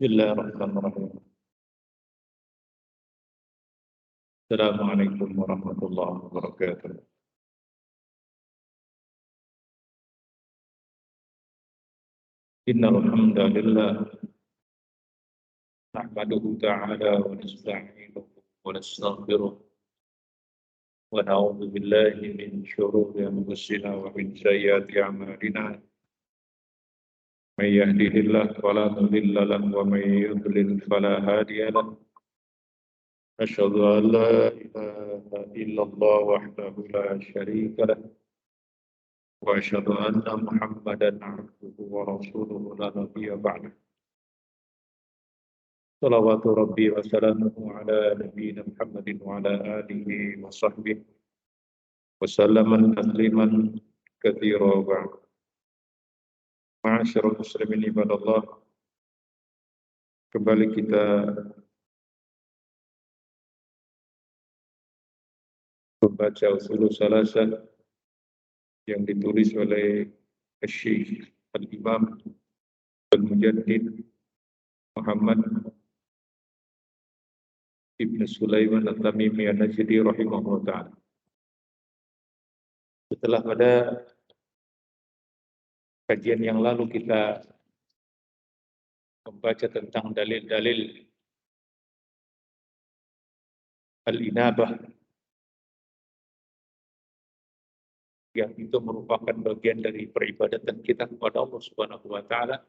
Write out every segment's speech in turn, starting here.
Bismillahirrahmanirrahim. Assalamualaikum warahmatullahi wabarakatuh. Innal hamdalillah nahmaduhu ta'ala wa nasta'inuhu wa nastaghfiruh wa na'udzu billahi min shururi anfusina wa min sayyiati a'malina. May yahdihillahu fala mudilla lahu wa may yudlil fala hadiya lahu. Asyhadu an la ilaha illallah wahdahu la syarika lahu. وأشهد أن محمدا عبده ورسوله لا نبي بعده صلوات ربي وسلامه على نبينا محمد وعلى آله وصحبه وسلم تسليما كثيرا بعد. معاشر المسلمين عباد Allah, kembali kita membaca Ushulus Salasah yang ditulis oleh Syekh Al-Imam Al-Mujaddid Muhammad Ibn Sulaiman At-Tamimi An-Najdi rahimahullah ta'ala. Setelah pada kajian yang lalu kita membaca tentang dalil-dalil Al-Inabah yang itu merupakan bagian dari peribadatan kita kepada Allah Subhanahu wa taala,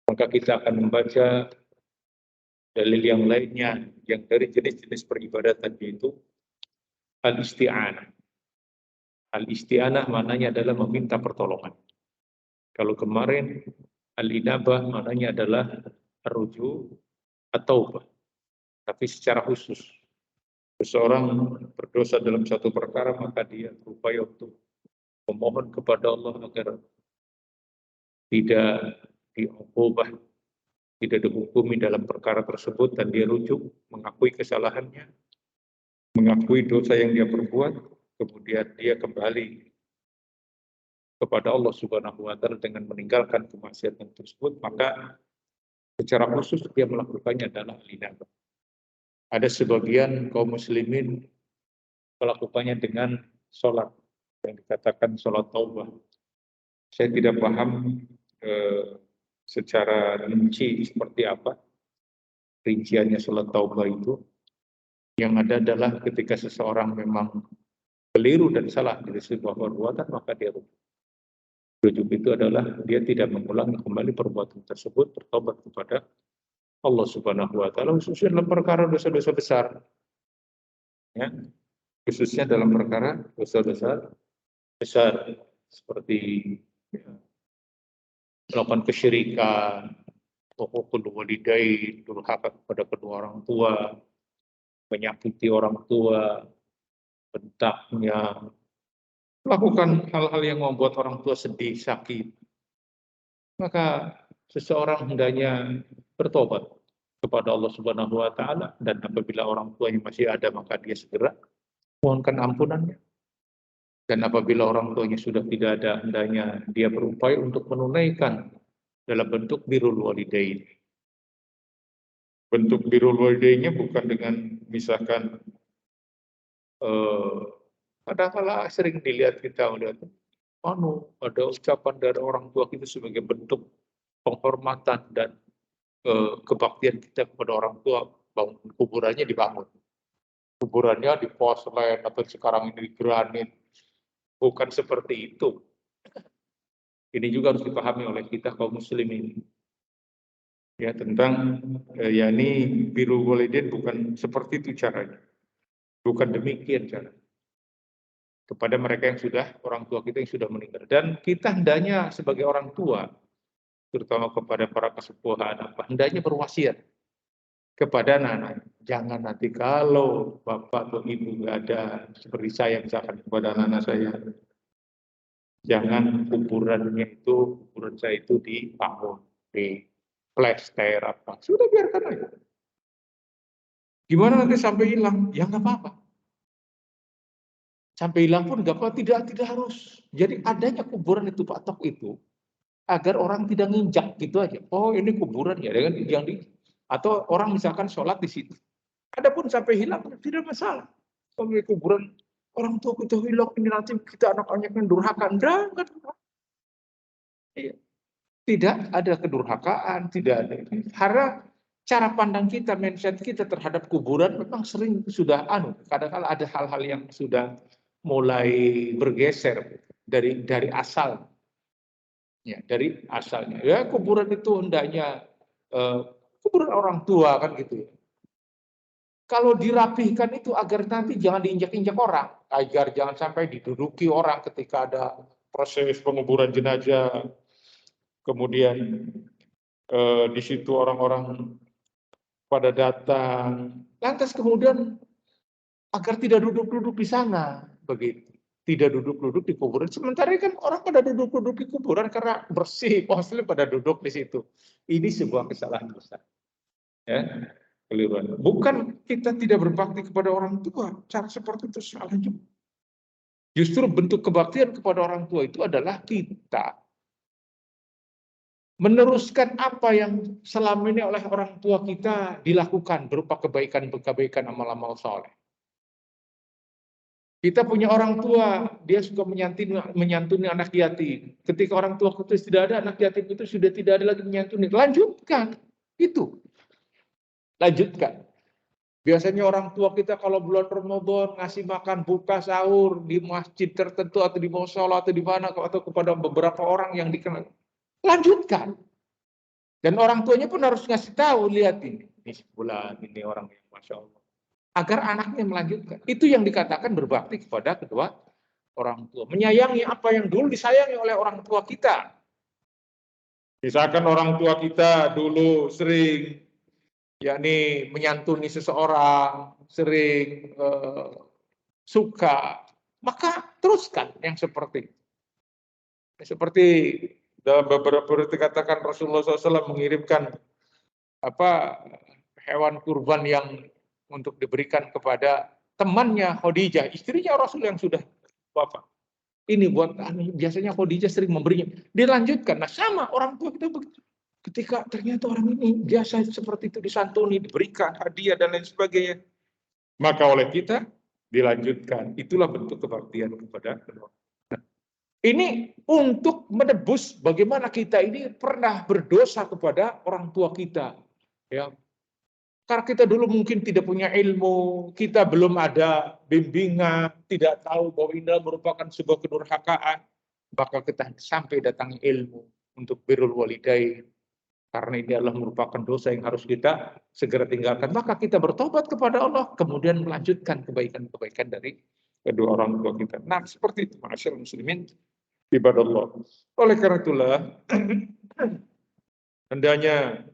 maka kita akan membaca dalil yang lainnya yang dari jenis-jenis peribadatan, yaitu al-isti'anah. Al-isti'anah maknanya adalah meminta pertolongan. Kalau kemarin al-inabah maknanya adalah ar-ruju' at-taubah. Tapi secara khusus, seseorang berdosa dalam satu perkara, maka dia berupaya untuk memohon kepada Allah agar tidak diuqubah, tidak dihukumi dalam perkara tersebut, dan dia rujuk, mengakui kesalahannya, mengakui dosa yang dia perbuat, kemudian dia kembali kepada Allah Subhanahu wa taala dengan meninggalkan kemaksiatan tersebut, maka secara khusus dia melakukannya adalah al-inabah. Ada sebagian kaum muslimin melakukannya dengan sholat yang dikatakan sholat taubah. Saya tidak paham secara rinci seperti apa rinciannya sholat taubah itu. Yang ada adalah ketika seseorang memang keliru dan salah dari sebuah perbuatan, maka dia rujuk. Rujuk itu adalah dia tidak mengulangi kembali perbuatan tersebut, bertobat kepada Allah Subhanahu wa taala, khususnya dalam perkara dosa-dosa besar. Ya, khususnya dalam perkara dosa-dosa besar seperti ya, melakukan kesyirikan, huququl walidain, durhaka kepada kedua orang tua, menyakiti orang tua, bentaknya, melakukan hal-hal yang membuat orang tua sedih, sakit. Maka seseorang hendaknya bertobat kepada Allah Subhanahu wa taala, dan apabila orang tuanya masih ada maka dia segera mohonkan ampunannya. Dan apabila orang tuanya sudah tidak ada, hendaknya dia berupaya untuk menunaikan dalam bentuk birrul walidain. Bentuk birrul walidainnya bukan dengan misalkan kadang-kala sering dilihat kita melihat ada ucapan dari orang tua kita sebagai bentuk penghormatan dan kebaktian kita kepada orang tua, bangun kuburannya dibangun. Kuburannya di porselen atau sekarang ini di granit. Bukan seperti itu. Ini juga harus dipahami oleh kita kaum muslimin. Ya, tentang yakni birrul walidain bukan seperti itu caranya. Bukan demikian caranya. Kepada mereka yang sudah, orang tua kita yang sudah meninggal. Dan kita hendaknya sebagai orang tua, terutama kepada para kesepuhan, hendaknya berwasiat kepada anak-anak. Jangan nanti kalau bapak atau ibu nggak ada, seperti saya misalkan kepada anak-anak saya, jangan kuburan saya itu dibangun, di plester apa, sudah biarkan aja. Gimana nanti sampai hilang? Ya nggak apa-apa. Sampai hilang pun nggak apa-apa, tidak harus. Jadi adanya kuburan itu, patok itu, agar orang tidak nginjak gitu aja. Oh ini kuburan ya, dengan yang di atau orang misalkan sholat di situ. Adapun sampai hilang tidak masalah. Sampai kuburan orang tua kita hilang ini nanti kita anak-anaknya durhaka. Enggak. Iya. Tidak ada kedurhakaan, tidak ada. Karena cara pandang kita, mindset kita terhadap kuburan memang sering sudah kadang-kadang ada hal-hal yang sudah mulai bergeser dari asal. Ya, dari asalnya. Ya, kuburan itu hendaknya kuburan orang tua kan gitu ya. Kalau dirapihkan itu agar nanti jangan diinjak-injak orang, agar jangan sampai diduduki orang ketika ada proses penguburan jenazah. Kemudian di situ orang-orang pada datang, lantas kemudian agar tidak duduk-duduk di sana, begitu. Tidak duduk-duduk di kuburan. Sementara kan orang pada duduk-duduk di kuburan karena bersih, pasti pada duduk di situ. Ini sebuah kesalahan besar. Ya, keliruan. Bukan kita tidak berbakti kepada orang tua, cara seperti itu salah juga. Justru bentuk kebaktian kepada orang tua itu adalah kita meneruskan apa yang selama ini oleh orang tua kita dilakukan berupa kebaikan-kebaikan amal-amal soleh. Kita punya orang tua, dia suka menyantuni anak yatim. Ketika orang tua kita tidak ada, anak yatim itu sudah tidak ada lagi menyantuni. Lanjutkan, itu. Lanjutkan. Biasanya orang tua kita kalau bulan Ramadan ngasih makan buka sahur di masjid tertentu atau di musola atau di mana atau kepada beberapa orang yang dikenal. Lanjutkan. Dan orang tuanya pun harus ngasih tahu, lihat ini sebulan, ini orang yang Masya Allah. Agar anaknya melanjutkan. Itu yang dikatakan berbakti kepada kedua orang tua. Menyayangi apa yang dulu disayangi oleh orang tua kita. Misalkan orang tua kita dulu sering yakni menyantuni seseorang, sering suka, maka teruskan yang seperti itu. Seperti dalam beberapa dikatakan Rasulullah SAW mengirimkan hewan kurban yang untuk diberikan kepada temannya Khadijah, istrinya Rasul yang sudah wafat. Ini buat biasanya Khadijah sering memberinya. Dilanjutkan, nah sama orang tua kita begitu. Ketika ternyata orang ini biasa seperti itu disantuni, diberikan hadiah dan lain sebagainya, maka oleh kita dilanjutkan. Itulah bentuk kebaktian kepada kedua. Ini untuk menebus bagaimana kita ini pernah berdosa kepada orang tua kita. Ya, karena kita dulu mungkin tidak punya ilmu, kita belum ada bimbingan, tidak tahu bahwa ini merupakan sebuah kedurhakaan, maka kita sampai datangi ilmu untuk birrul walidain. Karena ini adalah merupakan dosa yang harus kita segera tinggalkan. Maka kita bertobat kepada Allah, kemudian melanjutkan kebaikan-kebaikan dari kedua orang tua kita. Nah, seperti itu, ma'asyiral muslimin, ibadah Allah. Oleh karena itulah, hendaknya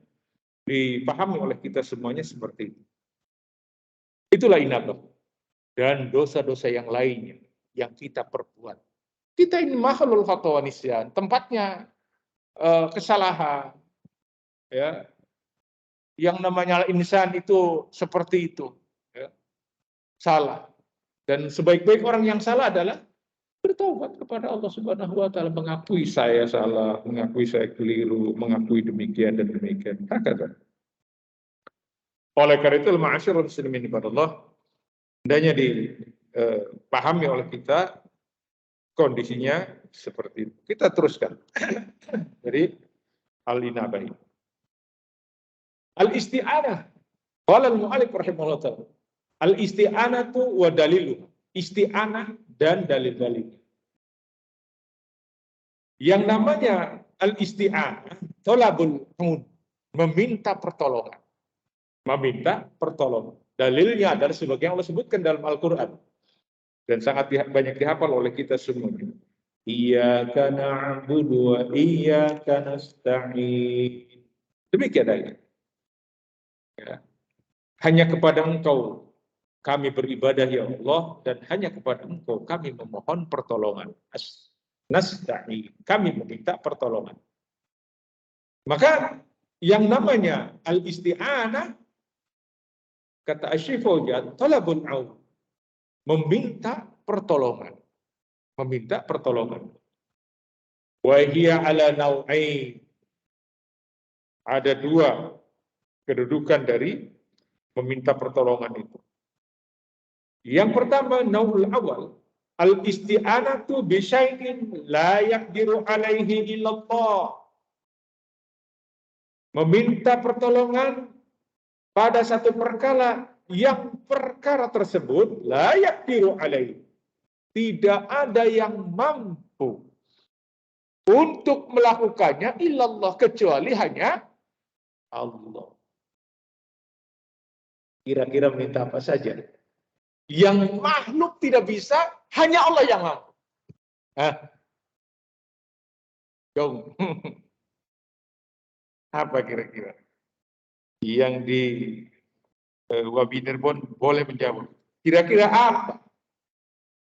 dipahami oleh kita semuanya seperti itu. Itulah inabah dan dosa-dosa yang lainnya yang kita perbuat. Kita ini makhluk khata wa nisyan, tempatnya kesalahan. Ya, yang namanya insan itu seperti itu, ya, salah. Dan sebaik-baik orang yang salah adalah bertobat kepada Allah Subhanahu wa taala, mengakui saya salah, mengakui saya keliru, mengakui demikian dan demikian. Hakata. Oleh karena itu, ma'asyiral muslimin ibadallah, hendaknya dipahami oleh kita kondisinya seperti itu. Kita teruskan. Jadi al-inabah. Al-isti'anah. Qala al-mu'allif rahimahullah ta'ala. Al-isti'anatu wa dalilu. Isti'anah dan dalil-dalil. Yang namanya al-isti'anah, tolabul aun, meminta pertolongan. Meminta pertolongan. Dalilnya adalah sebagai yang Allah sebutkan dalam Al-Quran. Dan sangat banyak dihafal oleh kita semuanya. Iyyaka na'budu wa iyyaka nasta'in. Demikian ayat. Ya. Hanya kepada Engkau kami beribadah ya Allah, dan hanya kepada Engkau kami memohon pertolongan. Nasta'in, kami meminta pertolongan. Maka yang namanya al-isti'anah, kata Asy-Syaikh Fauzan, talabul aun, meminta pertolongan. Meminta pertolongan. Wa hiya ala nau'ain. Ada dua kedudukan dari meminta pertolongan itu. Yang pertama, naul awal, al-isti'anatu bi syai'in la yaqdiru alaihi illallah. Meminta pertolongan pada satu perkara yang perkara tersebut la yaqdiru alaihi. Tidak ada yang mampu untuk melakukannya illallah, kecuali hanya Allah. Kira-kira minta apa saja? Yang makhluk tidak bisa, hanya Allah yang mampu. Dong. Apa kira-kira? Yang di webinar pun boleh menjawab. Kira-kira apa?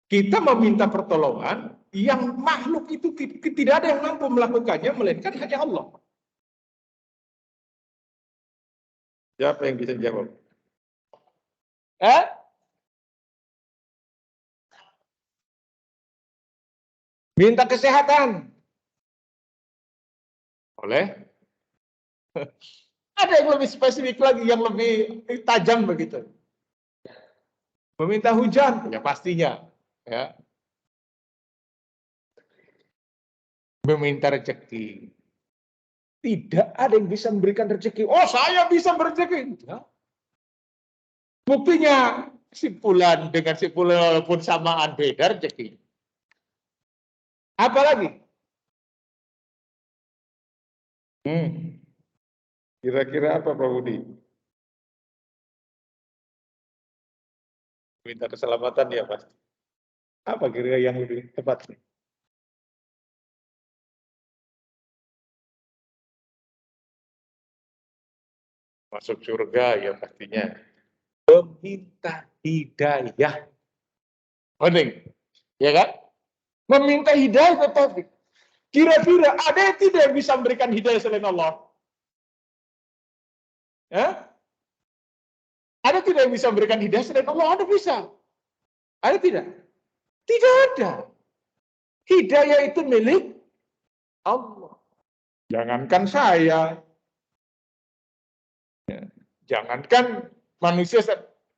Kita meminta pertolongan yang makhluk itu tidak ada yang mampu melakukannya, melainkan hanya Allah. Siapa yang bisa jawab? Minta kesehatan. Boleh? Ada yang lebih spesifik lagi, yang lebih tajam begitu. Meminta hujan, ya pastinya. Ya. Meminta rezeki. Tidak ada yang bisa memberikan rezeki. Oh, saya bisa berezeki. Ya. Buktinya si fulan dengan si fulan walaupun samaan beda rezeki. Apalagi? Kira-kira apa Pak Budi? Minta keselamatan ya pasti. Apa kira-kira yang lebih tepat? Masuk surga ya pastinya. Meminta hidayah. Penting. Ya kan? Meminta hidayah ke taufik. Kira-kira ada yang tidak bisa memberikan hidayah selain Allah? Ya? Ada tidak yang bisa memberikan hidayah selain Allah? Ada bisa. Ada tidak? Tidak ada. Hidayah itu milik Allah. Jangankan saya. Ya. Jangankan manusia.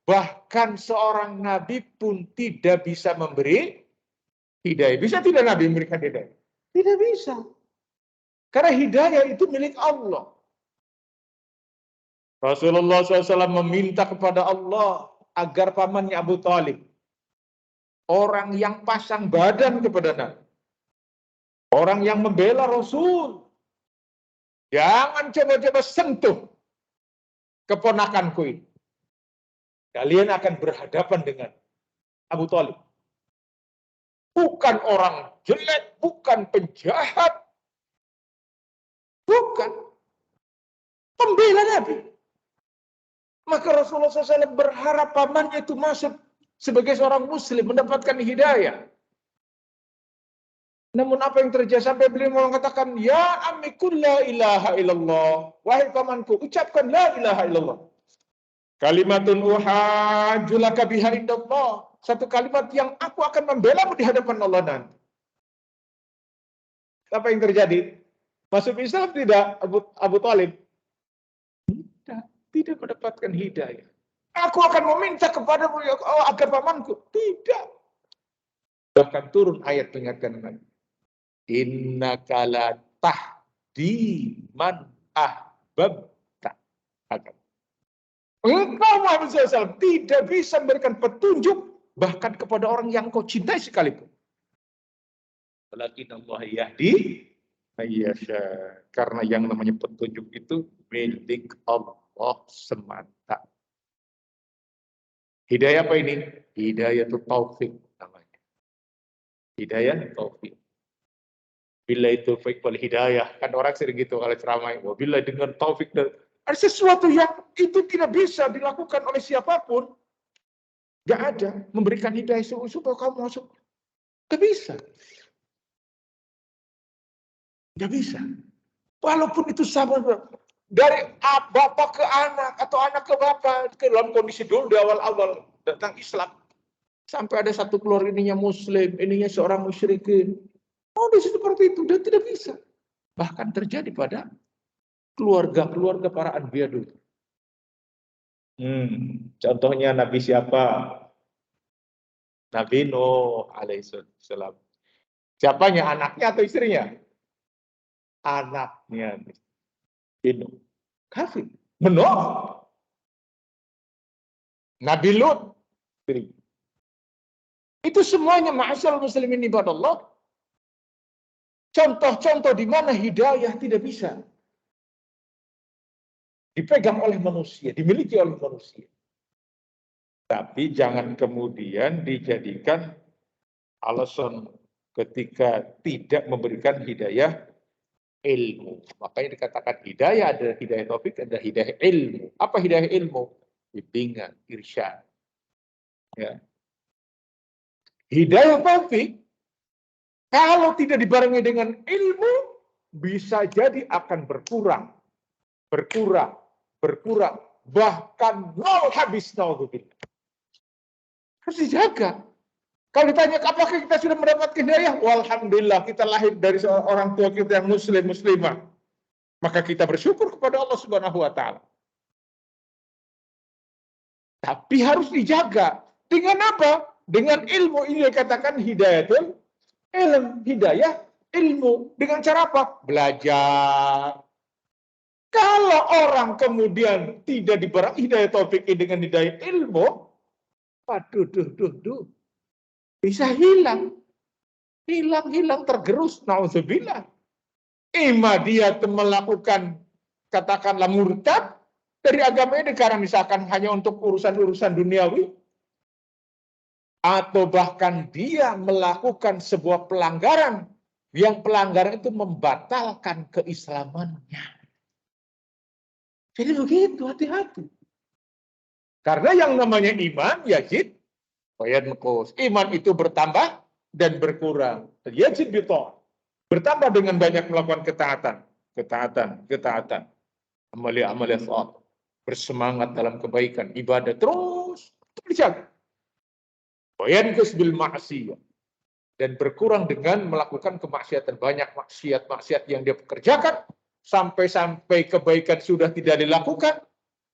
Bahkan seorang nabi pun tidak bisa memberi hidayah. Bisa tidak nabi memberikan hidayah? Tidak bisa. Karena hidayah itu milik Allah. Rasulullah SAW meminta kepada Allah agar pamannya Abu Talib, orang yang pasang badan kepada Nabi, orang yang membela Rasul, jangan coba-coba sentuh keponakanku ini. Kalian akan berhadapan dengan Abu Talib. Bukan orang jelek, bukan penjahat, bukan pembela Nabi. Maka Rasulullah SAW berharap pamannya itu masuk sebagai seorang muslim, mendapatkan hidayah. Namun apa yang terjadi sampai beliau mengatakan, ya amikul la ilaha illallah. Wahai pamanku, ucapkan la ilaha illallah. Kalimatun uhajulaka biha indallah. Satu kalimat yang aku akan membela di hadapan Allah nanti. Apa yang terjadi? Masuk Islam tidak Abu Talib? Tidak mendapatkan hidayah. Aku akan meminta kepadamu agar pamanku. Tidak. Bahkan turun ayat mengingatkan Nabi. Innaka la tahdi man ahbabta. Engkau Muhammad SAW tidak bisa memberikan petunjuk bahkan kepada orang yang kau cintai sekalipun. Walakin Allah yahdi ayyasha. Karena yang namanya petunjuk itu milik Allah semata. Hidayah apa ini? Hidayah itu taufik namanya. Hidayah taufik. Bila itu taufik wal hidayah. Kan orang sering gitu kalau ceramah. Bila dengan taufik dan ada sesuatu yang itu tidak bisa dilakukan oleh siapapun. Gak ada memberikan hidayah supaya kamu masuk. Gak bisa. Gak bisa. Walaupun itu sama. Dari bapak ke anak atau anak ke bapak ke dalam kondisi dulu di awal-awal tentang Islam sampai ada satu keluarga ininya Muslim, ininya seorang musyrikin. Kondisi seperti itu dan tidak bisa. Bahkan terjadi pada keluarga-keluarga para anbiya dulu. Contohnya Nabi siapa? Nabi Nuh alaihissalam. Siapanya? Anaknya atau istrinya? Anaknya. Nabi Nuh. Kafir. Menolak. Nabi Lut. Itu semuanya ma'asyal muslimin ibadallah. Contoh-contoh di mana hidayah tidak bisa dipegang oleh manusia, dimiliki oleh manusia. Tapi jangan kemudian dijadikan alasan ketika tidak memberikan hidayah ilmu. Makanya dikatakan hidayah ada hidayah taufik, ada hidayah ilmu. Apa hidayah ilmu? Bimbingan, irsyad. Ya. Hidayah taufik kalau tidak dibarengi dengan ilmu bisa jadi akan berkurang, bahkan nol habis naudzubillah. Harus dijaga. Kalau ditanya apakah kita sudah mendapatkan hidayah? Walhamdulillah kita lahir dari orang tua kita yang muslimah. Maka kita bersyukur kepada Allah Subhanahu wa taala. Tapi harus dijaga. Dengan apa? Dengan ilmu. Ini dikatakan hidayatul ilm, hidayah ilmu. Dengan cara apa? Belajar. Kalau orang kemudian tidak diberi hidayah taufik dengan hidayah ilmu, bisa hilang. Hilang tergerus. Nauzubillah. Ima dia melakukan katakanlah murtad dari agama ini karena misalkan hanya untuk urusan-urusan duniawi, atau bahkan dia melakukan sebuah pelanggaran yang pelanggaran itu membatalkan keislamannya. Jadi begitu, hati-hati. Karena yang namanya iman yazid wa yanqus. Iman itu bertambah dan berkurang. Yazid bita'ah. Bertambah dengan banyak melakukan ketaatan. Amalia-amalia salat. Bersemangat dalam kebaikan, ibadah terus dijaga. Wa yanqus bil ma'siyah. Dan berkurang dengan melakukan kemaksiatan. Banyak maksiat-maksiat yang dia kerjakan sampai kebaikan sudah tidak dilakukan.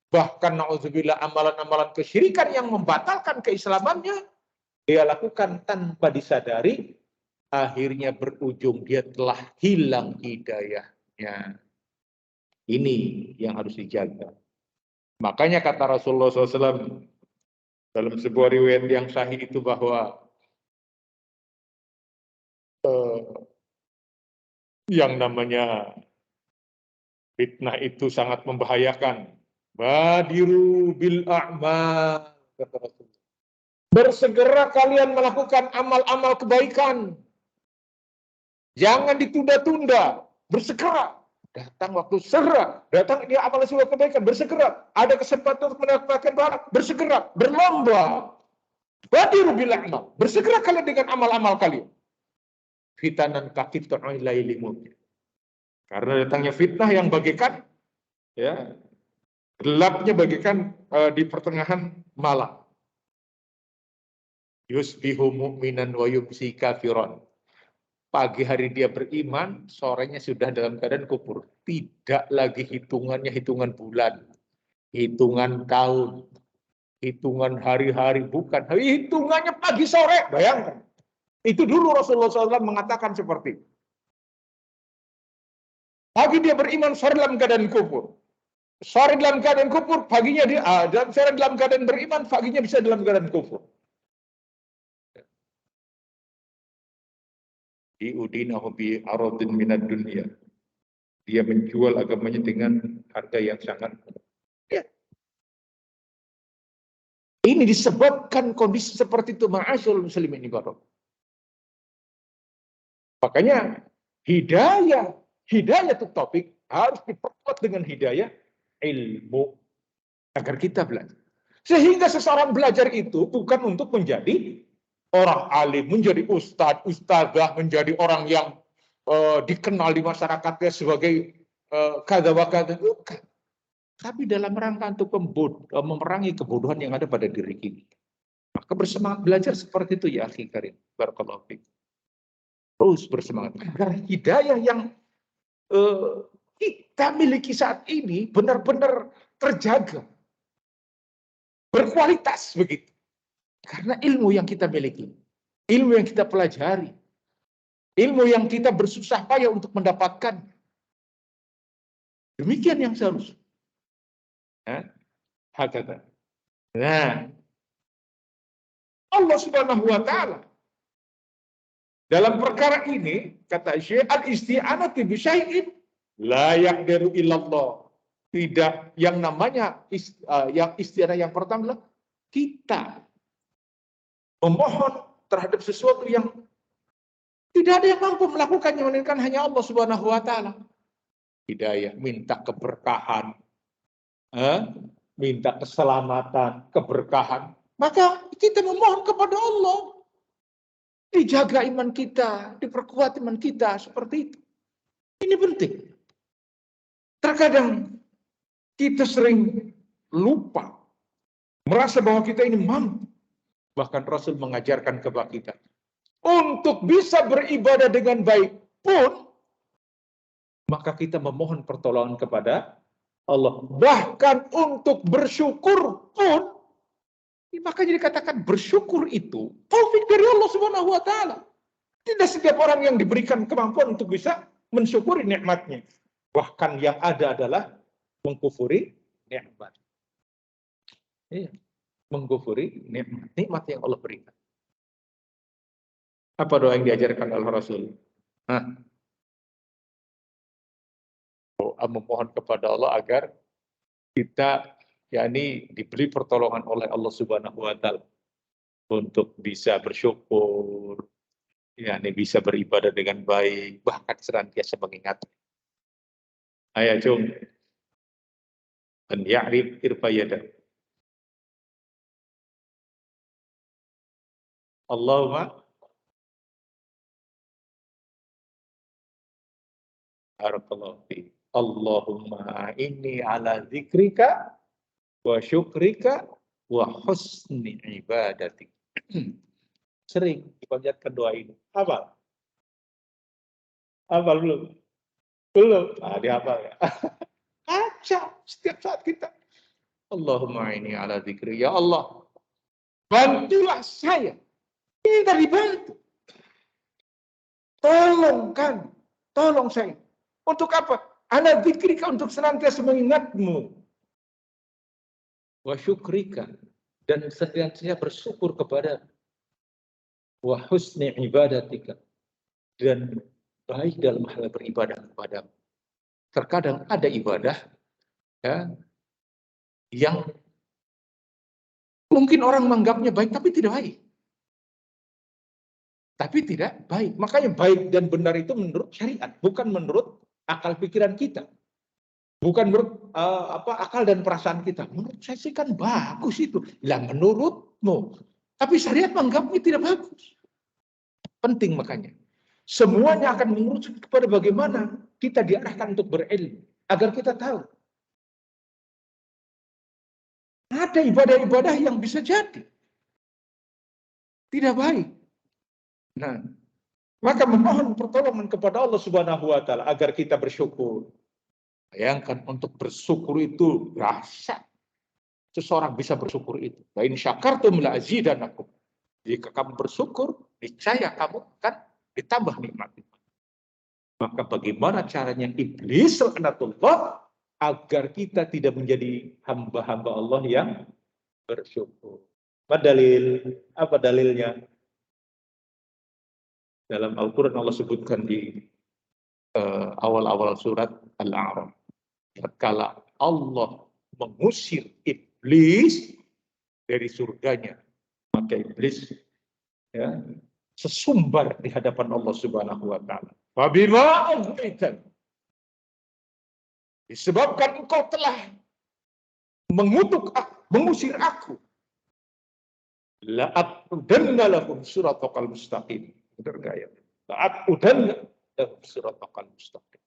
Bahkan na'udzubillah amalan-amalan kesyirikan yang membatalkan keislamannya dia lakukan tanpa disadari, akhirnya berujung dia telah hilang hidayahnya. Ini yang harus dijaga. Makanya kata Rasulullah SAW dalam sebuah riwayat yang sahih itu bahwa yang namanya fitnah itu sangat membahayakan. Badiru bil a'mal, kata Rasulullah. Bersegera kalian melakukan amal-amal kebaikan. Jangan ditunda-tunda. Bersegera. Datang waktu segera. Datang dia amal sebuah kebaikan. Bersegera. Ada kesempatan untuk mendapatkan barang. Bersegera. Berlomba. Badiru bil a'mal. Bersegera kalian dengan amal-amal kalian. Fitanan kakitun ilailimu. Karena datangnya fitnah yang bagikan ya gelapnya bagikan di pertengahan malam. Yusbihu mu'minan wa yumsi kafiron. Pagi hari dia beriman, sorenya sudah dalam keadaan kufur. Tidak lagi hitungannya hitungan bulan, hitungan tahun, hitungan hari-hari, bukan. Hitungannya pagi sore, bayangkan. Itu dulu Rasulullah SAW mengatakan seperti itu. Pagi dia beriman, sore dalam keadaan kufur. Sore dalam keadaan kufur, paginya dia sore dalam keadaan beriman, paginya bisa dalam keadaan kufur. Diudinahu bi aradin minad dunya. Dia menjual agamanya dengan harga yang sangat ya. Ini disebabkan kondisi seperti itu ma'asyul muslimin ibadah. Makanya hidayah itu topik harus diperkuat dengan hidayah ilmu agar kita belajar. Sehingga seseorang belajar itu bukan untuk menjadi orang alim, menjadi ustadz, ustadzah, menjadi orang yang dikenal di masyarakatnya sebagai kada wa kada, bukan. Tapi dalam rangka untuk memerangi kebodohan yang ada pada diri kita. Maka bersemangat belajar seperti itu ya akhi karim. Barakallahu fiik. Terus bersemangat agar hidayah yang kita miliki saat ini benar-benar terjaga, berkualitas begitu. Karena ilmu yang kita miliki, ilmu yang kita pelajari, ilmu yang kita bersusah payah untuk mendapatkan. Demikian yang seharusnya. Hakata. Nah, Allah Subhanahu wa taala dalam perkara ini kata Syekh al-isti'anatu bi syai'in la yaqdiru illallah. Tidak, yang namanya yang isti'anah yang pertama adalah kita memohon terhadap sesuatu yang tidak ada yang mampu melakukannya melainkan hanya Allah Subhanahu wa taala. Hidayah, minta keberkahan, minta keselamatan, keberkahan. Maka kita memohon kepada Allah. Dijaga iman kita, diperkuat iman kita, seperti itu. Ini penting. Terkadang kita sering lupa, merasa bahwa kita ini mampu. Bahkan Rasul mengajarkan kepada kita, untuk bisa beribadah dengan baik pun, maka kita memohon pertolongan kepada Allah. Bahkan untuk bersyukur pun, makanya dikatakan bersyukur itu taufik dari Allah Subhanahu wa taala. Tidak setiap orang yang diberikan kemampuan untuk bisa mensyukuri nikmatnya. Bahkan yang ada adalah mengkufuri nikmat. Iya, mengkufuri nikmat yang Allah berikan. Apa doa yang diajarkan oleh Rasul? Doa memohon kepada Allah agar kita diberi pertolongan oleh Allah Subhanahu wa taala untuk bisa bersyukur, bisa beribadah dengan baik, bahkan senantiasa mengingat. Ayo cung, an ya'rif irfayada. Allahumma barakallahu fi. Allahumma inni ala dzikrika wa syukrika wa husni ibadatik. Sering dipanjatkan doa ini. Hafal? Hafal belum? Belum? Dihafal ya. Baca setiap saat kita. Allahumma inni ala dzikri. Ya Allah, bantulah saya. Kita dibantu. Tolong saya. Untuk apa? Ala dzikrika, untuk senantiasa mengingatmu. Wa syukrika, dan senantiasa bersyukur kepada wa husni ibadatika, dan baik dalam hal beribadah kepadamu. Terkadang ada ibadah yang mungkin orang menganggapnya baik tapi tidak baik. Makanya baik dan benar itu menurut syariat, bukan menurut akal pikiran kita. Bukan menurut akal dan perasaan kita. Menurut saya sih kan bagus itu. Lah menurutmu. Tapi syariat menganggapnya tidak bagus. Penting makanya. Semuanya akan mengerucut kepada bagaimana kita diarahkan untuk berilmu. Agar kita tahu. Ada ibadah-ibadah yang bisa jadi tidak baik. Nah, maka memohon pertolongan kepada Allah Subhanahu wa taala agar kita bersyukur. Bayangkan, untuk bersyukur itu rasa seseorang bisa bersyukur itu. Wa in syakartum la azidanakum. Jika kamu bersyukur, niscaya kamu akan ditambah nikmat. Maka bagaimana caranya iblis laknatullah agar kita tidak menjadi hamba-hamba Allah yang bersyukur? Apa dalilnya? Dalam Al-Quran Allah sebutkan di awal-awal surat Al-A'raf. Tatkala Allah mengusir iblis dari surganya, maka iblis sesumbar di hadapan Allah Subhanahu wa taala. Fabima aghwaitan, disebabkan engkau telah mengutuk aku, mengusir aku, la'aqudanna lahum siratal mustaqim. Benar gak ya? La'aqudanna lahum siratal mustaqim.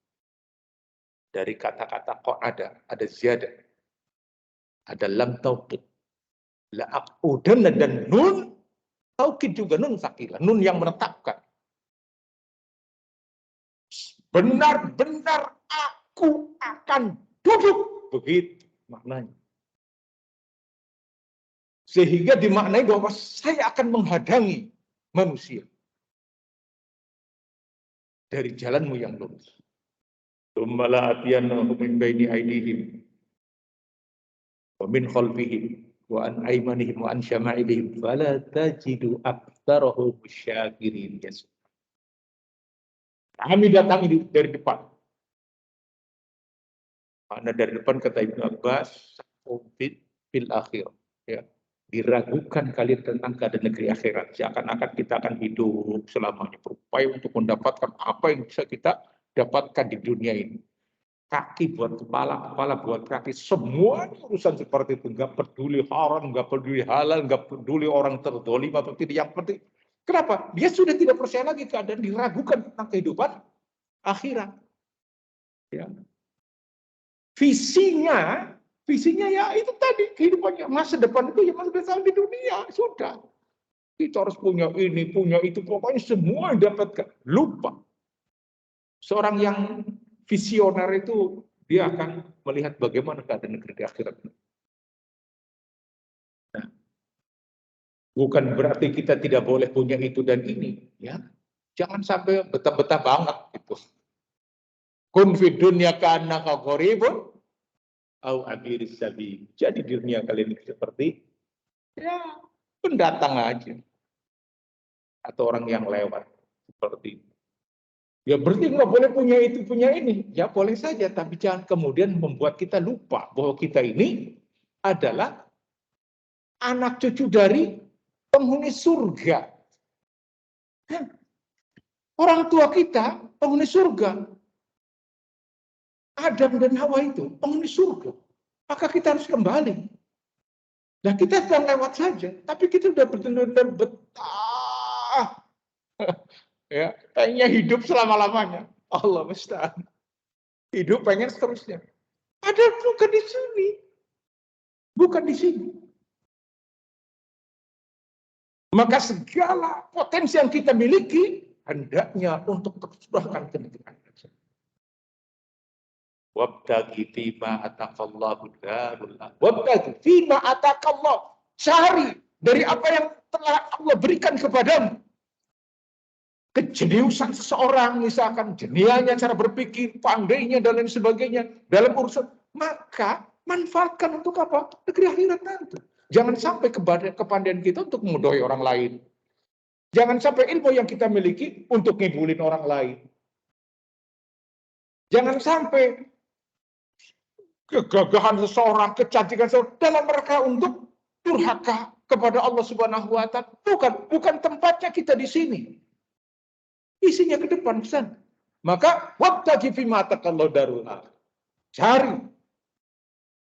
Dari kata-kata kok ada ziyadah, ada lam taukid, la'aqudanna, dan nun taukid juga, nun sakilah, nun yang menetapkan. benar-benar aku akan duduk. Begitu maknanya. Sehingga dimaknai bahwa saya akan menghadangi manusia dari jalanmu yang lurus. Tsumma atiyannahum min baini aydihim wa min khalfihim wa an aymanihim wa an syama'ilihim fala tajidu aktsarahum syakirin. Kami datangi dari depan. Karena dari depan kata Ibnu Abbas, fil akhir. Ya. Diragukan kalian tentang keadaan negeri akhirat. Seakan-akan kita akan hidup selamanya. Berupaya untuk mendapatkan apa yang bisa kita dapatkan di dunia ini. Kaki buat kepala, kepala buat kaki. Semua urusan seperti itu. Nggak peduli haram, nggak peduli halal, nggak peduli orang terdolim atau tidak. Yang penting, kenapa? Dia sudah tidak percaya lagi keadaan, diragukan tentang kehidupan akhirat. Ya. Visinya ya itu tadi, kehidupannya masa depan itu ya masa depan di dunia, sudah. Kita harus punya ini, punya itu, pokoknya semua didapatkan. Lupa. Seorang yang visioner itu, dia akan melihat bagaimana keadaan negeri di akhirat. Nah, bukan berarti kita tidak boleh punya itu dan ini. Ya, jangan sampai betah-betah banget. Gitu. Kun fid dunya ka'annaka gharibun au abiris sabi. Jadi di dunia kalian ini seperti ya pendatang aja atau orang yang lewat seperti itu. Ya berarti nggak boleh punya itu punya ini. Ya boleh saja, tapi jangan kemudian membuat kita lupa bahwa kita ini adalah anak cucu dari penghuni surga. Orang tua kita penghuni surga. Adam dan Hawa itu penghuni surga. Maka kita harus kembali. Nah kita sedang lewat saja, tapi kita sudah benar-benar betah. Ya, pengennya hidup selama-lamanya. Allah musta'an. Hidup pengen seterusnya. Padahal bukan di sini. Bukan di sini. Maka segala potensi yang kita miliki hendaknya untuk tercurahkan ke negeri akhirat. Wabtaghi fima ataqallahu darul akhirah. Wabtaghi fima ataqallah. Cari dari apa yang telah Allah berikan kepadamu. Kejeniusan seseorang, misalkan jenianya cara berpikir, pandainya dan lain sebagainya dalam urusan, maka manfaatkan untuk apa? Negeri akhirat nanti. Jangan sampai kepandaian kita untuk memudahi orang lain. Jangan sampai ilmu yang kita miliki untuk ngibulin orang lain. Jangan sampai kegagahan seseorang, kecantikan seseorang dalam mereka untuk durhaka kepada Allah Subhanahu wa taala. Bukan tempatnya kita di sini. Isinya ke depan sana. Maka wabtaghi fima ataqallahu darul akhirah. Cari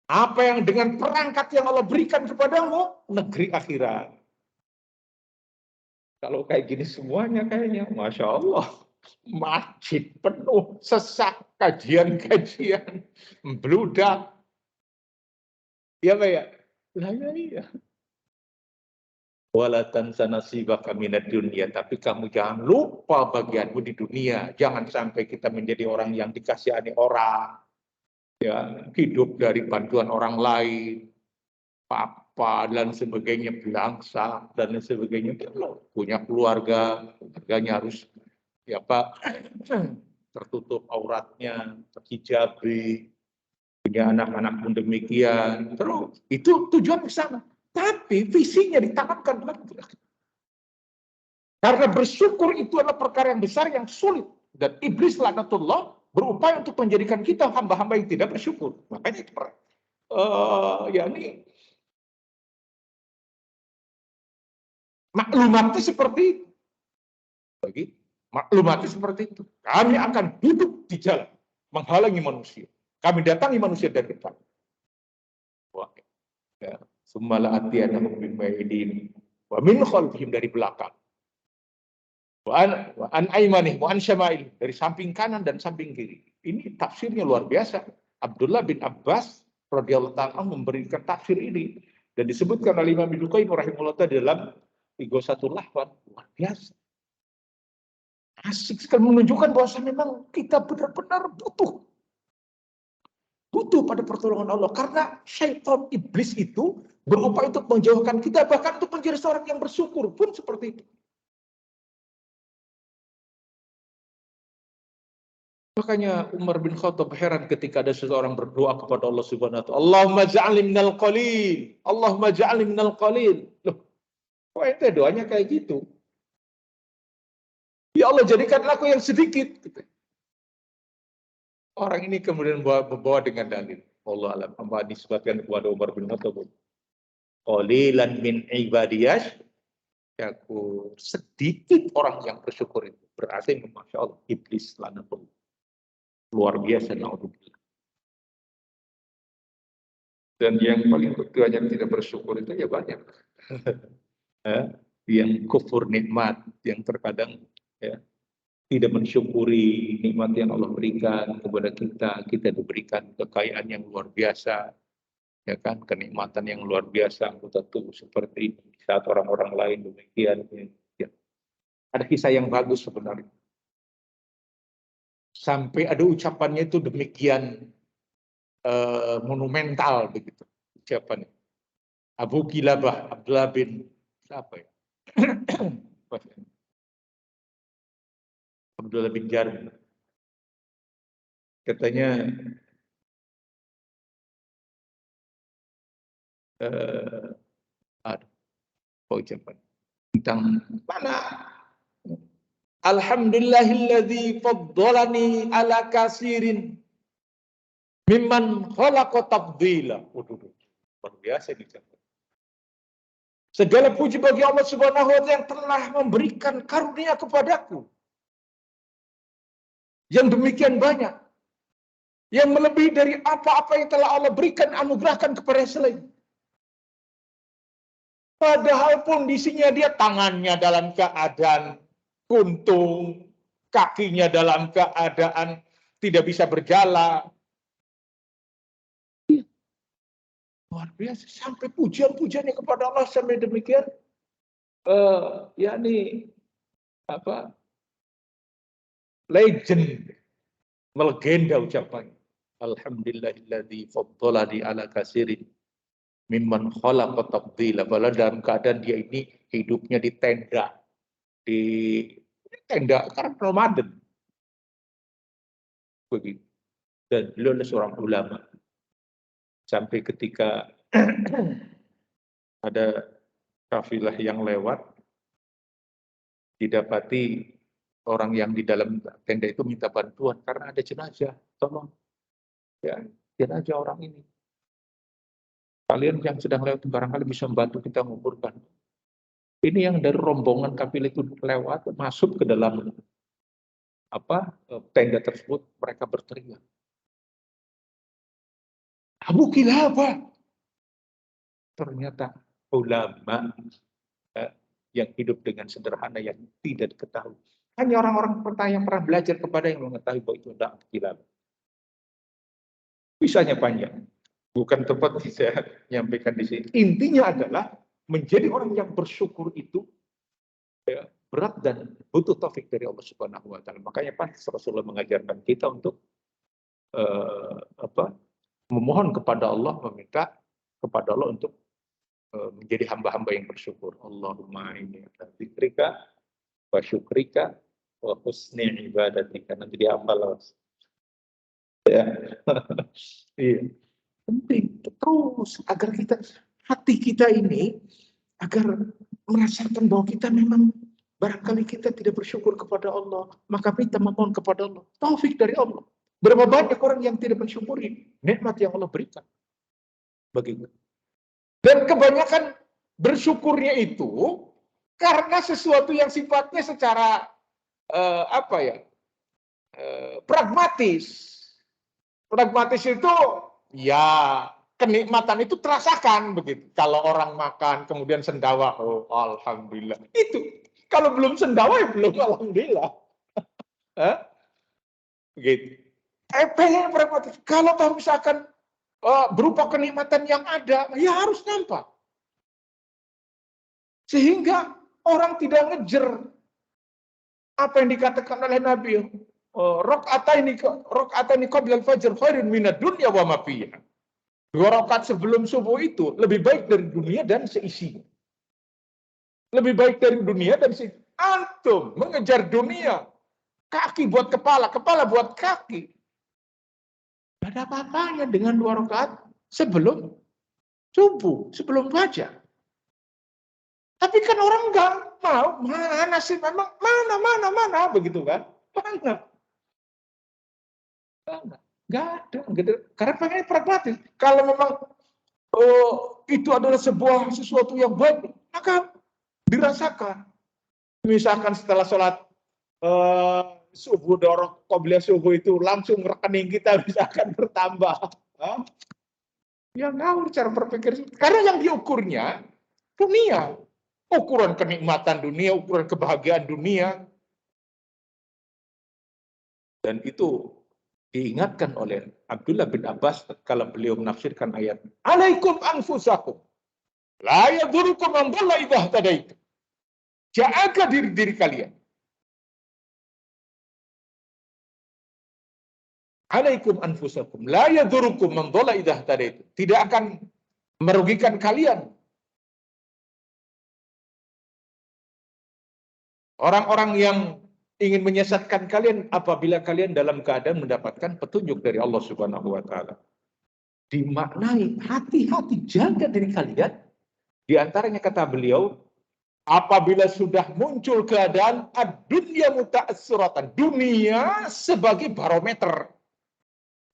apa yang dengan perangkat yang Allah berikan kepadamu, negeri akhirat. Kalau kayak gini semuanya kayaknya, Masya Allah. Masjid penuh, sesak, kajian-kajian, membludak. Ya Pak ya? Lah iya. Wala tansa nasibaka minad dunya, tapi kamu jangan lupa bagianmu di dunia. Jangan sampai kita menjadi orang yang dikasihani orang. Ya, hidup dari bantuan orang lain. Papa dan sebagainya, belangsa dan lain sebagainya. Punya keluarga, keluarganya harus ya Pak, tertutup auratnya, terhijabi, punya anak-anak pun demikian. Terus itu tujuan ke sana. Tapi visinya ditanamkan karena bersyukur itu adalah perkara yang besar yang sulit, dan iblis laknatullah berupaya untuk menjadikan kita hamba-hamba yang tidak bersyukur. Makanya itu maklumatnya seperti itu. Maklumatnya seperti itu. Kami akan duduk di jalan, menghalangi manusia. Kami datangi manusia dari depan. Wah, ya. Sumala atiyannahum min baydin wa min khalfihim, dari belakang. Wa an aymanih wa an syama'il, dari samping kanan dan samping kiri. Ini tafsirnya luar biasa. Abdullah bin Abbas radhiyallahu ta'ala memberikan tafsir ini dan disebutkan oleh Imam Ibnu Qayyim rahimahullah dalam Ighasatul Lahfan. Luar biasa. Asik sekali menunjukkan bahwa memang kita benar-benar butuh pada pertolongan Allah. Karena syaitan iblis itu berupaya untuk menjauhkan kita, bahkan untuk menjadi seorang yang bersyukur pun seperti itu. Makanya Umar bin Khattab heran ketika ada seseorang berdoa kepada Allah Subhanahu wa taala, Allahumma ja'alni minal qalil, Allahumma ja'alni minal qalil. Loh, kok ente doanya kayak gitu? Ya Allah, jadikanlah aku yang sedikit. Orang ini kemudian membawa dengan dalil. Allah alam, apa disebutkan kepada Umar bin Khattab. Qalilan min ibadiyash syakur. Sedikit orang yang bersyukur itu. Berarti Masya Allah, iblis lanatullah. Luar biasa, na'udzubillah. Dan yang paling banyak tidak bersyukur itu ya banyak. Yang kufur nikmat, yang terkadang ya, tidak mensyukuri nikmat yang Allah berikan kepada kita diberikan kekayaan yang luar biasa, ya kan, kenikmatan yang luar biasa, anggota tubuh seperti ini, saat orang-orang lain demikian. Ya. Ada kisah yang bagus sebenarnya. Sampai ada ucapannya itu demikian monumental begitu ucapannya. Abu Kilabah, Abdullah bin siapa ya? Abdullah bin Jarir. Katanya ucapan tentang mana? Alhamdulillahilladzi faddalani ala kasirin mimman khalaqa tafdila. Luar biasa ini. Segala puji bagi Allah Subhanahu wa taala yang telah memberikan karunia kepadaku yang demikian banyak, yang melebihi dari apa-apa yang telah Allah berikan, anugerahkan kepada selain. Padahal kondisinya dia tangannya dalam keadaan kuntung, kakinya dalam keadaan tidak bisa berjalan. Luar biasa, sampai pujian-pujiannya kepada Allah sampai demikian, yakni apa? Legend, melegenda ucapan. Alhamdulillahilladzi faddalani ala kasirin mimman khalaqa tafdila. Padahal dalam keadaan dia ini hidupnya di tenda karena Ramadan. Begitu. Dan beliau adalah seorang ulama. Sampai ketika ada kafilah yang lewat, didapati orang yang di dalam tenda itu minta bantuan karena ada jenazah. Tolong, ya, jenazah orang ini. Kalian yang sedang lewat barangkali bisa membantu kita menguburkan. Ini yang dari rombongan kafilah itu lewat, masuk ke dalam tenda tersebut, mereka berteriak. Abu Kilabah. Ternyata ulama yang hidup dengan sederhana yang tidak diketahui. Hanya orang-orang yang pernah belajar kepada yang mengetahui bahwa itu adalah Abu Kilabah. Bisanya panjang. Bukan tempat saya menyampaikan di sini. Intinya adalah menjadi orang yang bersyukur itu ya, berat dan butuh taufik dari Allah Subhanahu wa taala. Makanya pantas Rasulullah mengajarkan kita untuk memohon kepada Allah, meminta kepada Allah untuk menjadi hamba-hamba yang bersyukur. Allahumma inni ala dzikrika wa syukrika wa husni ibadatika. Nanti dihafal. Ya. Iya. Penting terus agar hati kita ini agar merasakan bahwa kita memang barangkali kita tidak bersyukur kepada Allah, maka kita memohon kepada Allah taufik dari Allah. Berapa banyak orang yang tidak mensyukuri nikmat yang Allah berikan bagi kita. Dan kebanyakan bersyukurnya itu karena sesuatu yang sifatnya secara pragmatis. Pragmatis itu ya kenikmatan itu terasakan begitu. Kalau orang makan kemudian sendawa, oh alhamdulillah. Itu kalau belum sendawa ya belum alhamdulillah. Begitu. Pengen pragmatis. Kalau misalkan berupa kenikmatan yang ada, ya harus nampak. Sehingga orang tidak ngejer Apa yang dikatakan oleh Nabi? Rakaataini qabla al-fajr khairun minad dunya wa ma fiha. 2 rakaat sebelum subuh itu lebih baik dari dunia dan seisinya. Lebih baik dari dunia dan seisinya. Antum mengejar dunia, kaki buat kepala, kepala buat kaki. Tidak ada apa-apanya dengan 2 rakaat sebelum subuh, sebelum fajar. Tapi kan orang enggak mau, mana sih memang, mana, begitu kan? Mana? Enggak ada, gitu. Karena pengen pragmatis. Kalau memang itu adalah sesuatu yang baik, maka dirasakan. Misalkan setelah sholat subuh, dorong qobliyah subuh itu langsung rekening kita misalkan bertambah. Ya ngawur cara berpikir. Karena yang diukurnya dunia. Ukuran kenikmatan dunia, ukuran kebahagiaan dunia. Dan itu diingatkan oleh Abdullah bin Abbas kalau beliau menafsirkan ayat. Alaikum anfusakum. La yadurukum man dhalla idza ihtadaitum. Jaga diri kalian. Alaikum anfusakum. La yadurukum man dhalla idza ihtadaitum. Tidak akan merugikan kalian. Orang-orang yang ingin menyesatkan kalian apabila kalian dalam keadaan mendapatkan petunjuk dari Allah Subhanahu wa taala. Dimaknai hati-hati, jaga diri kalian. Di antaranya kata beliau, apabila sudah muncul keadaan ad-dunya muta'assuratan, dunia sebagai barometer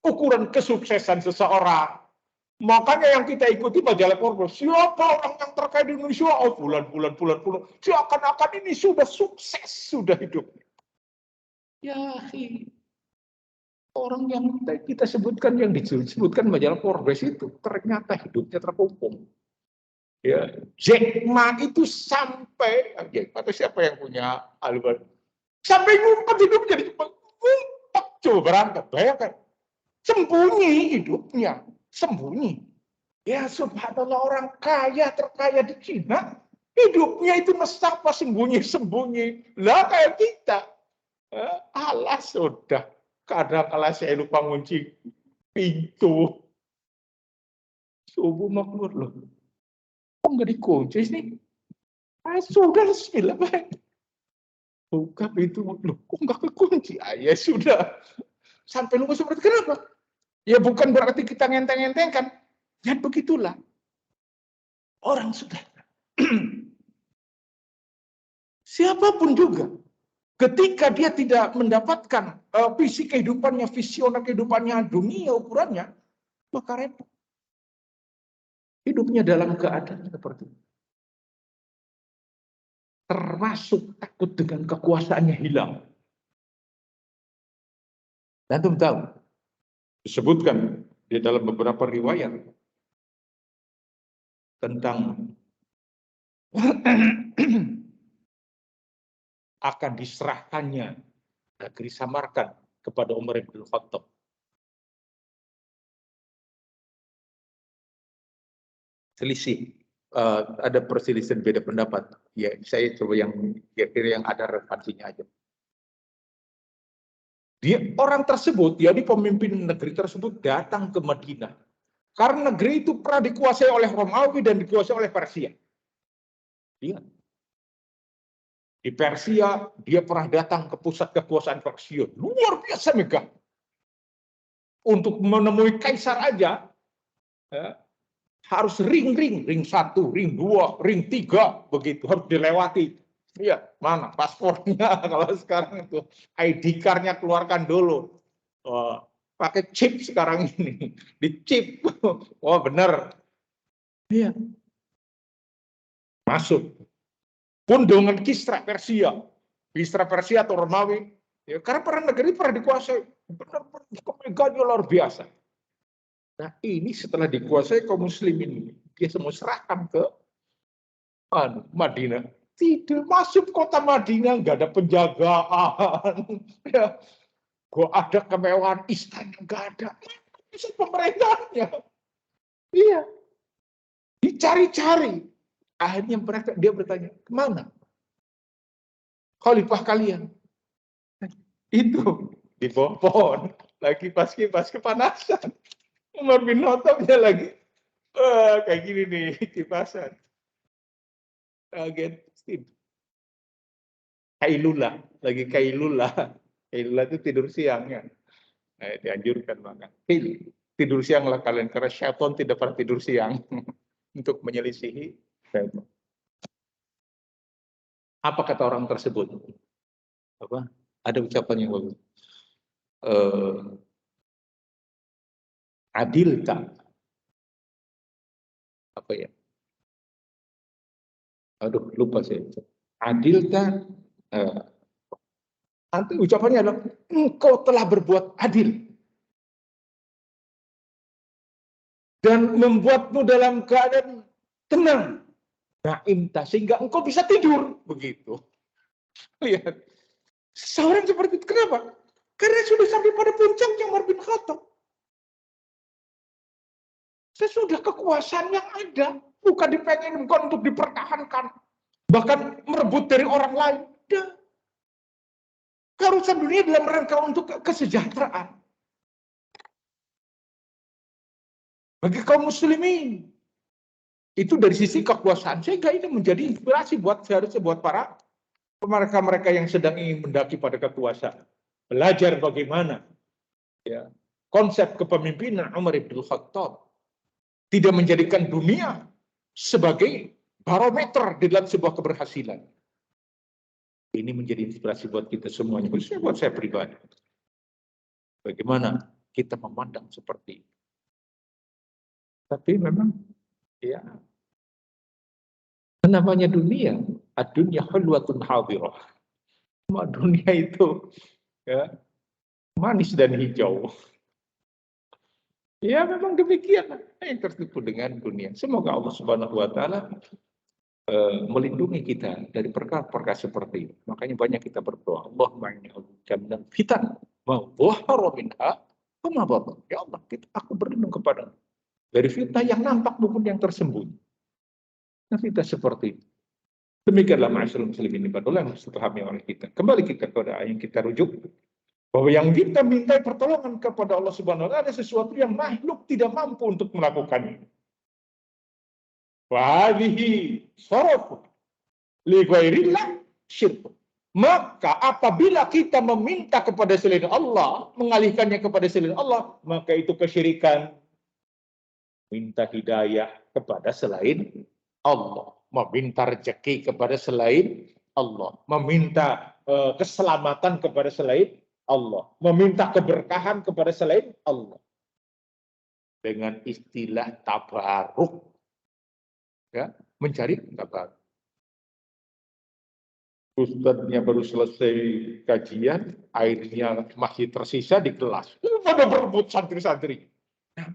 ukuran kesuksesan seseorang. Makanya yang kita ikuti majalah Forbes, siapa orang yang terkaya di Indonesia? Oh, bulan. Seakan-akan ini sudah sukses, sudah hidupnya. Ya, orang yang kita sebutkan, yang disebutkan majalah Forbes itu, ternyata hidupnya terkungkung. Ya, Jack Ma itu sampai, atau siapa yang punya album? Sampai ngumpet hidupnya, ngumpet, coba berangkat, bayangkan. Sembunyi hidupnya, sembunyi. Ya subhanallah, orang kaya terkaya di Cina, hidupnya itu mesapa sembunyi-sembunyi. Lah kayak kita. Alas sudah. Kadang-kala saya lupa ngunci pintu. Subuh makmur loh. Kok nggak dikunci sih? Sudah, bismillah. Buka pintu, loh, kok nggak kekunci? Ya sudah. Sampai lupa seperti kenapa? Ya bukan berarti kita ngenteng-ngentengkan. Ya begitulah. Orang sudah. Siapapun juga. Ketika dia tidak mendapatkan visi kehidupannya, visioner kehidupannya, dunia ukurannya, maka repot. Hidupnya dalam keadaan seperti itu. Termasuk takut dengan kekuasaannya hilang. Dan antum tahu, disebutkan di dalam beberapa riwayat tentang akan diserahkannya negeri Samarkand kepada Umar bin Khattab. Selisih, ada perselisihan beda pendapat. Ya, saya coba yang kira-kira yang ada relevansinya aja. Dia orang tersebut, jadi pemimpin negeri tersebut datang ke Madinah. Karena negeri itu pernah dikuasai oleh Romawi dan dikuasai oleh Persia. Ingat. Di Persia, dia pernah datang ke pusat kekuasaan Persia. Luar biasa megah. Untuk menemui kaisar aja, harus ring 1, ring 2, ring 3, begitu. Harus dilewati. Iya, mana paspornya? Kalau sekarang itu ID card-nya keluarkan dulu. Pakai chip sekarang ini. Di chip. Oh, benar. Iya. Masuk. Pun dengan Kisra Persia atau Romawi, ya, karena para negeri pernah dikuasai, benar-benar kemegahannya luar biasa. Nah ini setelah dikuasai kaum muslimin, dia semua serahkan ke Madinah. Tidak masuk kota Madinah, nggak ada penjagaan, ya, kok ada kemewahan istana nggak ada, bisa pemerintahnya, iya, dicari-cari. Akhirnya dia bertanya, kemana khalifah kalian? Itu di bawah pohon, lagi pas kipas kepanasan. Umar bin Khattabnya lagi, kayak gini nih, kipasan. Kaget. Kailula, lagi kailula. Kailula itu tidur siang ya. Dianjurkan makan. Tidur siang lah kalian, karena syaitan tidak pernah tidur siang untuk menyelisihi syaitan. Apa kata orang tersebut? Apa? Ada ucapan yang bagus. Adil tak? Apa ya? Aduh, lupa saya. Adil tak? Nanti ucapannya adalah, engkau telah berbuat adil dan membuatmu dalam keadaan tenang, naimta, sehingga engkau bisa tidur. Begitu. Lihat, seorang seperti itu. Kenapa? Karena sudah sampai pada puncaknya Umar bin Khattab. Sesudah kekuasaan yang ada, bukan dipengen, bukan untuk dipertahankan, bahkan merebut dari orang lain. Keharusan dunia dalam rangka untuk kesejahteraan bagi kaum muslimin. Itu dari sisi kekuasaan, sehingga ini menjadi inspirasi seharusnya buat para mereka yang sedang ingin mendaki pada kekuasaan. Belajar bagaimana ya, konsep kepemimpinan Umar bin Khattab tidak menjadikan dunia sebagai barometer di dalam sebuah keberhasilan. Ini menjadi inspirasi buat kita semuanya, khususnya buat saya pribadi. Bagaimana kita memandang seperti itu. Tapi memang ya, namanya dunia, ad-dunya hulwatun hadirah. Dunia itu ya, manis dan hijau. Ya memang demikian yang tertipu dengan dunia. Semoga Allah Subhanahu wa taala melindungi kita dari perkara-perkara seperti ini. Makanya banyak kita berdoa, Allahumma inni a'udzubika minal fitan ma dhahara minha wa ma batan. Ya Allah, aku berlindung kepada dari fitnah yang nampak maupun yang tersembunyi. Nah, fitnah seperti itu. Demikianlah ma'asyiral muslimin yang harus dipahami oleh kita. Kembali kita kepada ayat yang kita rujuk, bahwa yang kita minta pertolongan kepada Allah Subhanahu wa taala ada sesuatu yang makhluk tidak mampu untuk melakukannya. Wa hadhihi sharaf li ghairillah syirk. Maka apabila kita meminta kepada selain Allah, mengalihkannya kepada selain Allah, maka itu kesyirikan. Minta hidayah kepada selain Allah, meminta rezeki kepada selain Allah, meminta keselamatan kepada selain Allah, meminta keberkahan kepada selain Allah. Dengan istilah tabaruk. Ya, mencari tabaruk. Ustadznya baru selesai kajian, airnya masih tersisa di kelas. Pada berebut santri-santri. Nah,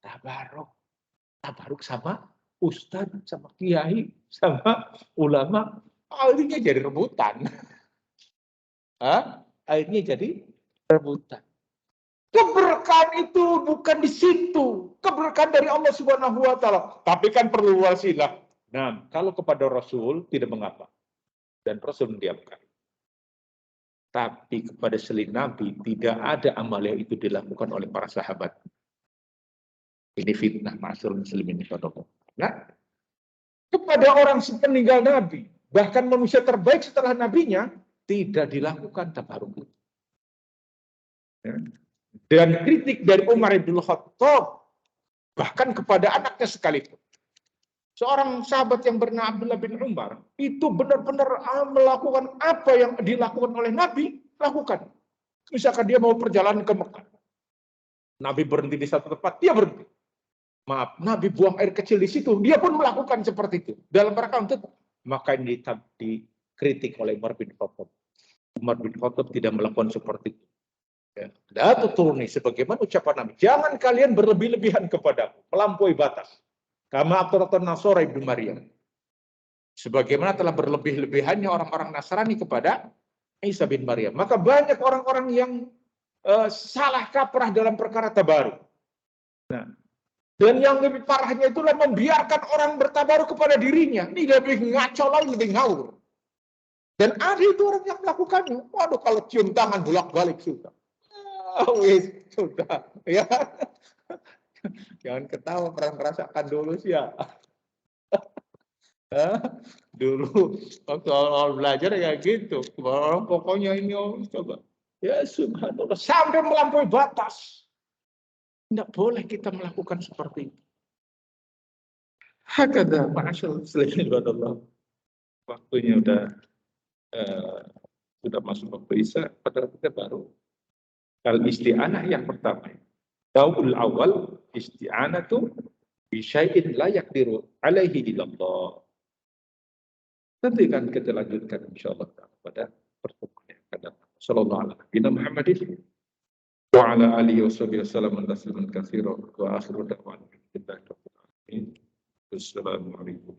tabaruk. Tabaruk sama ustadz, sama kiai, sama ulama. Akhirnya jadi rebutan. Akhirnya jadi rebutan. Keberkahan itu bukan di situ. Keberkahan dari Allah Subhanahu wa taala. Tapi kan perlu wasilah. Nah, kalau kepada Rasul tidak mengapa. Dan Rasul mendiamkan. Tapi kepada selain Nabi tidak ada amal yang itu dilakukan oleh para sahabat. Ini fitnah ma'asyiral muslimin. Nah, kepada orang sepeninggal Nabi, bahkan manusia terbaik setelah nabinya, tidak dilakukan tabaruk. Ya. Dan kritik dari Umar bin Khattab bahkan kepada anaknya sekalipun. Seorang sahabat yang bernama Abdullah bin Umar itu benar-benar melakukan apa yang dilakukan oleh Nabi, lakukan. Misalkan dia mau perjalanan ke Mekah. Nabi berhenti di satu tempat, dia berhenti. Maaf, Nabi buang air kecil di situ, dia pun melakukan seperti itu. Dalam rangka untuk, maka ini dikritik oleh Umar bin Khattab. Umar bin Khattab tidak melakukan seperti itu. La tuturuni, sebagaimana ucapan Nabi, jangan kalian berlebih-lebihan kepadaku, melampaui batas. Kama aturatan Nasara ibnu Maryam. Sebagaimana telah berlebih-lebihannya orang-orang Nasrani kepada Isa bin Maryam. Maka banyak orang-orang yang salah kaprah dalam perkara tabaruk. Nah, dan yang lebih parahnya itulah membiarkan orang bertabaruk kepada dirinya. Ini lebih ngaco lagi, lebih ngawur. Dan ada itu orang yang melakukannya. Waduh, kalau cium tangan bolak-balik sudah. Wis, sudah. Ya. Jangan ketawa, pernah merasakan dulu sih ya. Dulu waktu awal belajar ya gitu. Orang pokoknya ini coba. Ya subhanallah, sampai melampaui batas. Tidak boleh kita melakukan seperti itu. Hakada ma'asyal muslimin wadallah. Waktunya sudah masuk waktu Isya, padahal kita baru al-isti'anah yang pertama. Daul awal isti'anah itu bisyai'in la yaqdiru alaihi illallah. Nanti kan kita lanjutkan insyaallah pada pertemuan yang akan datang. Sallallahu alaihi Muhammadin wa ala alihi wasallam tasliman katsiran wa akhiru da'wana billahi rabbil alamin. Wassalamu alaikum.